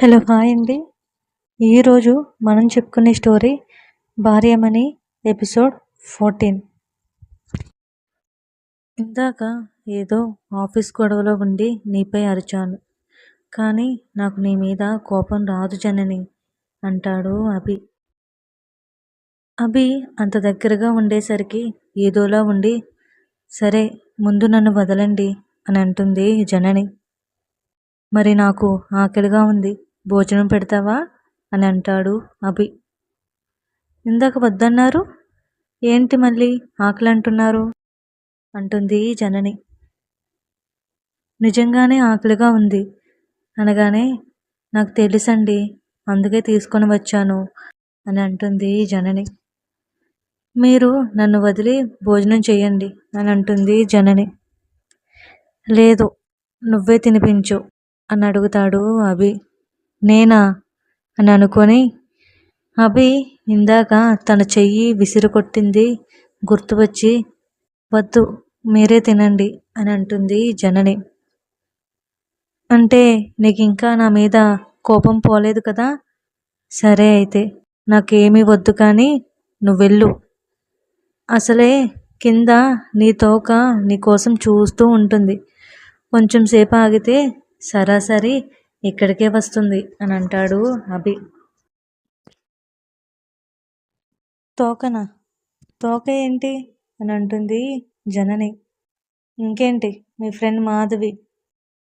Hello hi అండి. ఈరోజు మనం చెప్పుకునే స్టోరీ భార్యమణి ఎపిసోడ్ 14. ఇందాక ఏదో ఆఫీస్ గొడవలో ఉండి నీపై అరిచాను, కానీ నాకు నీ మీద కోపం రాదు జనని అంటాడు అభి. అభి అంత దగ్గరగా ఉండేసరికి ఏదోలా ఉండి, సరే ముందు నన్ను వదలండి అని అంటుంది జనని. మరి నాకు ఆకలిగా ఉంది, భోజనం పెడతావా అని అంటాడు అభి. ఇందాక వద్దన్నారు, ఏంటి మళ్ళీ ఆకలి అంటున్నారు అంటుంది జనని. నిజంగానే ఆకలిగా ఉంది అనగానే, నాకు తెలుసండి, అందుకే తీసుకొని వచ్చాను అని అంటుంది జనని. మీరు నన్ను వదిలి భోజనం చేయండి అని అంటుంది జనని. లేదు, నువ్వే తినిపించు అని అడుగుతాడు అభి. నేనా అని అనుకొని, అభి ఇందాక తన చెయ్యి విసిరు కొట్టింది గుర్తువచ్చి, వద్దు మీరే తినండి అని అంటుంది జనని. అంటే నీకు ఇంకా నా మీద కోపం పోలేదు కదా, సరే అయితే నాకేమీ వద్దు, కానీ నువ్వెళ్ళు. అసలే కింద నీ తోక నీకోసం చూస్తూ ఉంటుంది, కొంచెం సేపు ఆగితే సరాసరి ఇక్కడికే వస్తుంది అని అంటాడు అభి. తోకనా? తోక ఏంటి అని అంటుంది జనని. ఇంకేంటి, మీ ఫ్రెండ్ మాధవి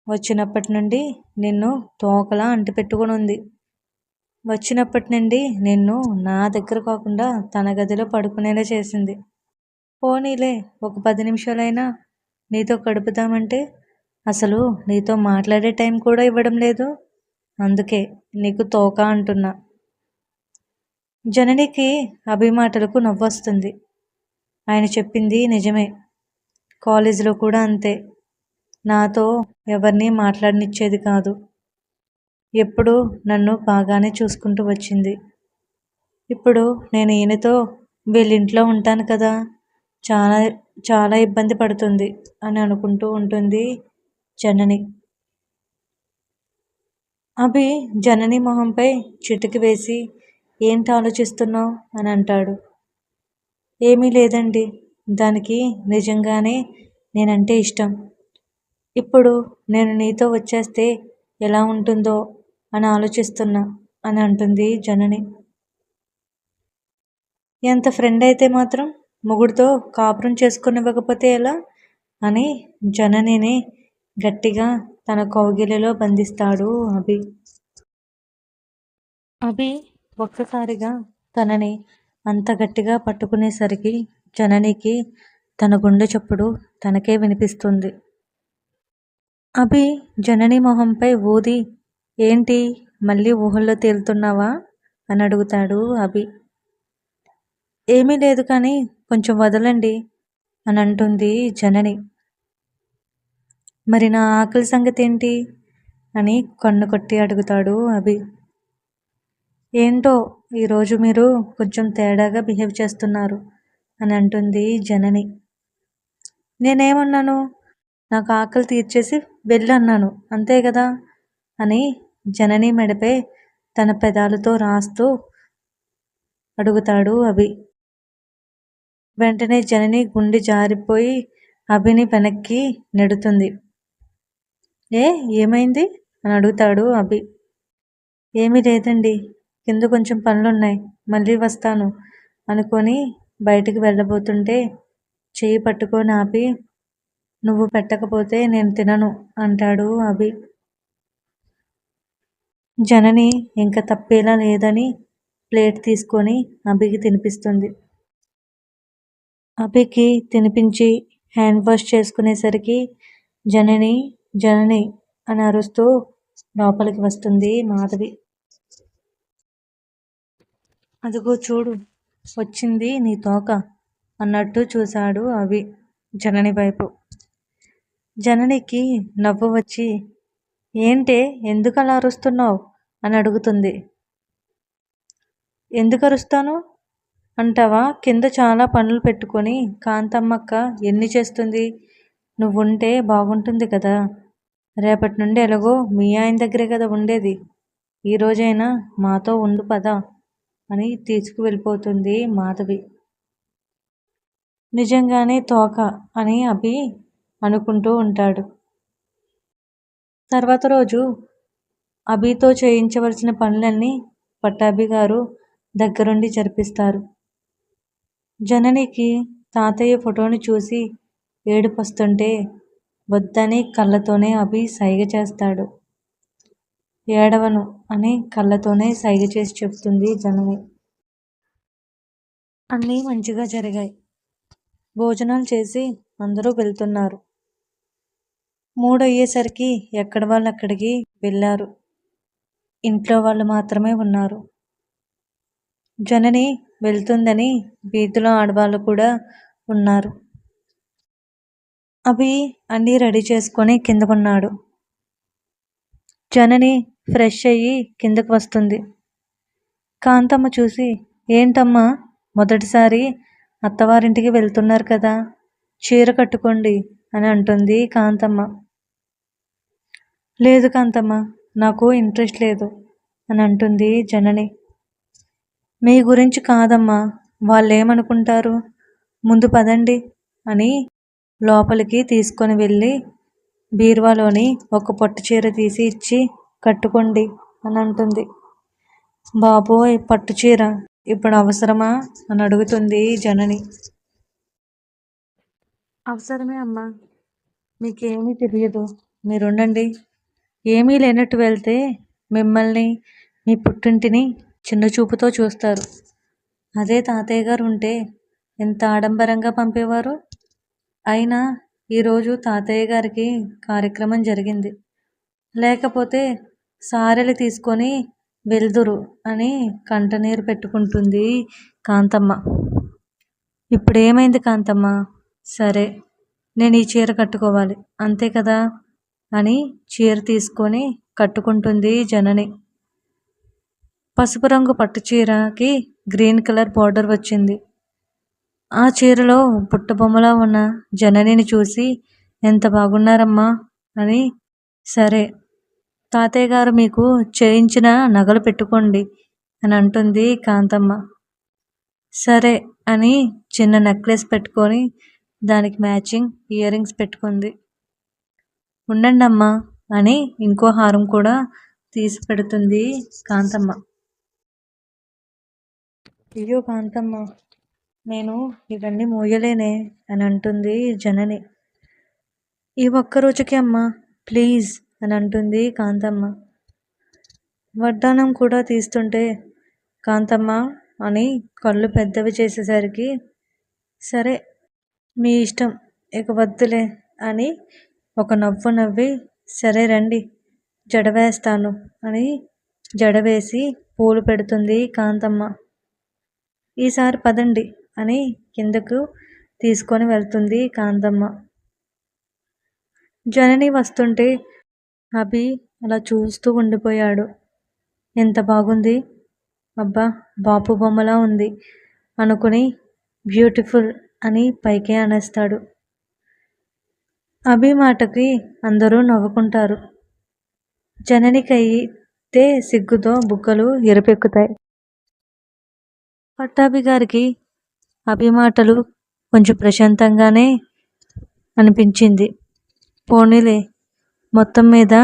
వచ్చినప్పటి నుండి నిన్ను తోకలా అంటిపెట్టుకుని ఉంది. వచ్చినప్పటి నుండి నిన్ను నా దగ్గర కాకుండా తన గదిలో పడుకునేలా చేసింది. పోనీలే, ఒక 10 నిమిషాలైనా నీతో గడుపుదామంటే అసలు నీతో మాట్లాడే టైం కూడా ఇవ్వడం లేదు. అందుకే నీకు తోక అంటున్నా. జననికి అభి మాటలకు నవ్వొస్తుంది. ఆయన చెప్పింది నిజమే. కాలేజీలో కూడా అంతే, నాతో ఎవరిని మాట్లాడనిచ్చేది కాదు. ఎప్పుడు నన్ను బాగానే చూసుకుంటూ వచ్చింది. ఇప్పుడు నేను ఈయనతో వీళ్ళింట్లో ఉంటాను కదా, చాలా చాలా ఇబ్బంది పడుతుంది అని అనుకుంటూ ఉంటుంది జనని. అభి జనని మొహంపై చిటికి వేసి, ఏంటి ఆలోచిస్తున్నావు అని అంటాడు. ఏమీ లేదండి, దానికి నిజంగానే నేనంటే ఇష్టం. ఇప్పుడు నేను నీతో వచ్చేస్తే ఎలా ఉంటుందో అని ఆలోచిస్తున్నా అని అంటుంది జనని. ఎంత ఫ్రెండ్ అయితే మాత్రం మొగుడితో కాపురం చేసుకునివ్వకపోతే ఎలా అని జననిని గట్టిగా తన కౌగిలిలో బంధిస్తాడు అభి. అభి ఒక్కసారిగా తనని అంత గట్టిగా పట్టుకునేసరికి జననికి తన గుండె చప్పుడు తనకే వినిపిస్తుంది. అభి జనని మొహంపై ఊది, ఏంటి మళ్ళీ ఊహల్లో తేలుతున్నావా అని అడుగుతాడు అభి. ఏమీ లేదు, కానీ కొంచెం వదలండి అని అంటుంది జనని. మరి నా ఆకలి సంగతి ఏంటి అని కన్ను కొట్టి అడుగుతాడు అభి. ఏంటో ఈరోజు మీరు కొంచెం తేడాగా బిహేవ్ చేస్తున్నారు అని అంటుంది జనని. నేనేమన్నాను, నాకు ఆకలి తీర్చేసి వెళ్ళన్నాను అంతే కదా అని జనని మెడపై తన పెదాలతో రాస్తూ అడుగుతాడు అభి. వెంటనే జనని గుండె జారిపోయి అభిని వెనక్కి నెడుతుంది. ఏమైంది అని అడుగుతాడు అభి. ఏమీ లేదండి, కింద కొంచెం పనులున్నాయి, మళ్ళీ వస్తాను అనుకొని బయటికి వెళ్ళబోతుంటే చెయ్యి పట్టుకొని ఆపి, నువ్వు పెట్టకపోతే నేను తినను అంటాడు అభి. జనని ఇంకా తప్పేలా లేదని ప్లేట్ తీసుకొని అభికి తినిపిస్తుంది. అభికి తినిపించి హ్యాండ్ వాష్ చేసుకునేసరికి జనని జనని అని అరుస్తూ లోపలికి వస్తుంది మాధవి. అదిగో చూడు, వచ్చింది నీ తోక అన్నట్టు చూశాడు అభి జనని వైపు. జననికి నవ్వు వచ్చి, ఏంటే ఎందుకు అలా అరుస్తున్నావు అని అడుగుతుంది. ఎందుకు అరుస్తాను అంటావా, కింద చాలా పనులు పెట్టుకొని కాంతమ్మక్క ఎన్ని చేస్తుంది, నువ్వుంటే బాగుంటుంది కదా, రేపటి నుండి ఎలాగో మీ ఆయన దగ్గరే కదా ఉండేది, ఈరోజైనా మాతో ఉండు పద అని తీసుకువెళ్ళిపోతుంది మాధవి. నిజంగానే తోక అని అభి అనుకుంటూ ఉంటాడు. తర్వాత రోజు అభితో చేయించవలసిన పనులన్నీ పట్టాభి గారు దగ్గరుండి జరిపిస్తారు. జననికి తాతయ్య ఫోటోని చూసి ఏడుపొస్తుంటే వద్దని కళ్ళతోనే అభి సైగ చేస్తాడు. ఏడవను అని కళ్ళతోనే సైగ చేసి చెప్తుంది జనని. అన్నీ మంచిగా జరిగాయి. భోజనాలు చేసి అందరూ వెళ్తున్నారు. 3 అయ్యేసరికి ఎక్కడ వాళ్ళు అక్కడికి వెళ్ళారు. ఇంట్లో వాళ్ళు మాత్రమే ఉన్నారు. జనని వెళ్తుందని వీధిలో ఆడవాళ్ళు కూడా ఉన్నారు. అభి అన్నీ రెడీ చేసుకొని కిందకున్నాడు. జనని ఫ్రెష్ అయ్యి కిందకు వస్తుంది. కాంతమ్మ చూసి, ఏంటమ్మా మొదటిసారి అత్తవారింటికి వెళ్తున్నారు కదా, చీర కట్టుకోండి అని అంటుంది కాంతమ్మ. లేదు కాంతమ్మ, నాకు ఇంట్రెస్ట్ లేదు అని అంటుంది జనని. మీ గురించి కాదమ్మా, వాళ్ళేమనుకుంటారు, ముందు పదండి అని లోపలికి తీసుకొని వెళ్ళి బీరువాలోని ఒక పట్టు చీర తీసి ఇచ్చి కట్టుకోండి అని అంటుంది. బాబోయ్, పట్టు చీర ఇప్పుడు అవసరమా అని అడుగుతుంది జనని. అవసరమే అమ్మా, మీకేమీ తెలియదు, మీరుండండి. ఏమీ లేనట్టు వెళ్తే మిమ్మల్ని మీ పుట్టింటిని చిన్న చూపుతో చూస్తారు. అదే తాతయ్య గారు ఉంటే ఎంత ఆడంబరంగా పంపేవారు. అయినా ఈరోజు తాతయ్య గారికి కార్యక్రమం జరిగింది, లేకపోతే సారెలు తీసుకొని వెళ్దురు అని కంటనీరు పెట్టుకుంటుంది కాంతమ్మ. ఇప్పుడేమైంది కాంతమ్మ, సరే నేను ఈ చీర కట్టుకోవాలి అంతే కదా అని చీర తీసుకొని కట్టుకుంటుంది జనని. పసుపు రంగు పట్టు చీరకి గ్రీన్ కలర్ బార్డర్ వచ్చింది. ఆ చీరలో పుట్టబొమ్మలా ఉన్న జననిని చూసి ఎంత బాగున్నారమ్మా అని, సరే తాతయ్య గారు మీకు చేయించిన నగలు పెట్టుకోండి అని అంటుంది కాంతమ్మ. సరే అని చిన్న నెక్లెస్ పెట్టుకొని దానికి మ్యాచింగ్ ఇయర్ రింగ్స్ పెట్టుకుంది. ఉండండి అమ్మా అని ఇంకో హారం కూడా తీసి పెడుతుంది కాంతమ్మ. అయ్యో కాంతమ్మ, నేను ఇవన్నీ మోయలేనే అని అంటుంది జనని. ఈ ఒక్క రోజుకి అమ్మా ప్లీజ్ అని అంటుంది కాంతమ్మ. వడ్డానం కూడా తీస్తుంటే కాంతమ్మ అని కళ్ళు పెద్దవి చేసేసరికి, సరే మీ ఇష్టం ఇక వద్దులే అని ఒక నవ్వు నవ్వి, సరే రండి జడ వేస్తాను అని జడ వేసి పూలు పెడుతుంది కాంతమ్మ. ఈసారి పదండి అని కిందకు తీసుకొని వెళ్తుంది కాంతమ్మ. జనని వస్తుంటే అభి అలా చూస్తూ ఉండిపోయాడు. ఎంత బాగుంది, అబ్బా బాపు బొమ్మలా ఉంది అనుకుని బ్యూటిఫుల్ అని పైకే అనేస్తాడు. అభి మాటకి అందరూ నవ్వుకుంటారు. జననికి అయితే సిగ్గుతో బుగ్గలు ఎరుపెక్కుతాయి. పట్టాభి గారికి అభి మాటలు కొంచెం ప్రశాంతంగానే అనిపించింది. పోనీలే, మొత్తం మీద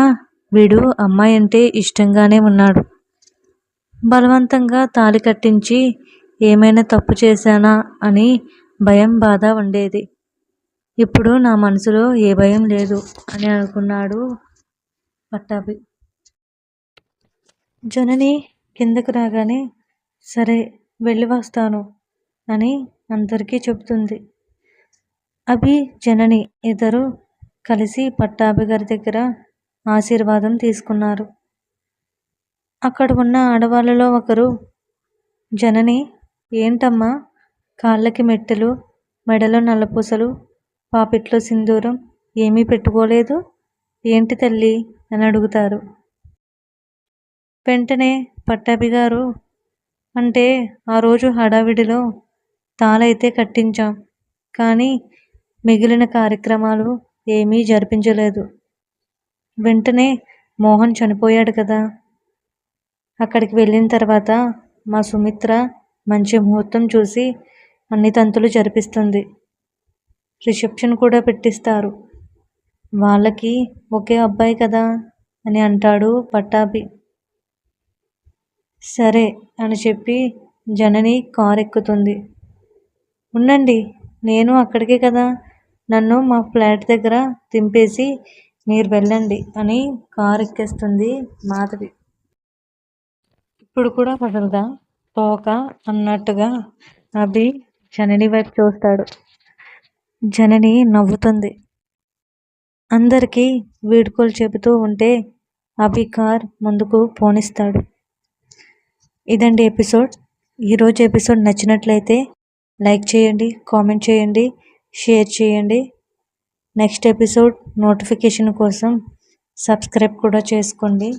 వీడు అమ్మాయి అంటే ఇష్టంగానే ఉన్నాడు. బలవంతంగా తాళి కట్టించి ఏమైనా తప్పు చేశానా అని భయం బాధ ఉండేది. ఇప్పుడు నా మనసులో ఏ భయం లేదు అని అనుకున్నాడు పట్టాభి. జనని కిందకు రాగానే సరే వెళ్ళి వస్తాను అని అందరికీ చెబుతుంది. అభి జనని ఇద్దరు కలిసి పట్టాభి గారి దగ్గర ఆశీర్వాదం తీసుకున్నారు. అక్కడ ఉన్న ఆడవాళ్ళలో ఒకరు, జనని ఏంటమ్మా కాళ్ళకి మెట్టెలు, మెడలో నల్లపూసలు, పాపిట్లో సింధూరం ఏమీ పెట్టుకోలేదు, ఏంటి తల్లి అని అడుగుతారు. వెంటనే పట్టాభి గారు, అంటే ఆ రోజు హడావిడిలో తాళైతే కట్టించాం, కానీ మిగిలిన కార్యక్రమాలు ఏమీ జరిపించలేదు. వెంటనే మోహన్ చనిపోయాడు కదా, అక్కడికి వెళ్ళిన తర్వాత మా సుమిత్ర మంచి ముహూర్తం చూసి అన్ని తంతులు జరిపిస్తుంది. రిసెప్షన్ కూడా పెట్టిస్తారు. వాళ్ళకి ఒకే అబ్బాయి కదా అని అంటాడు పట్టాభి. సరే అని చెప్పి జనని కారు ఎక్కుతుంది. ఉండండి, నేను అక్కడికే కదా, నన్ను మా ఫ్లాట్ దగ్గర దింపేసి మీరు వెళ్ళండి అని కారు ఎక్కేస్తుంది మాధవి. ఇప్పుడు కూడా వదలదా తోక అన్నట్టుగా అభి జనని వైపు చూస్తాడు. జనని నవ్వుతుంది. అందరికీ వీడ్కోలు చెబుతూ ఉంటే అభి కార్ ముందుకు పోనిస్తాడు. ఇదండి ఎపిసోడ్. ఈరోజు ఎపిసోడ్ నచ్చినట్లయితే లైక్ చేయండి, కామెంట్ చేయండి, షేర్ చేయండి. నెక్స్ట్ ఎపిసోడ్ నోటిఫికేషన్ కోసం సబ్స్క్రైబ్ కూడా చేసుకోండి.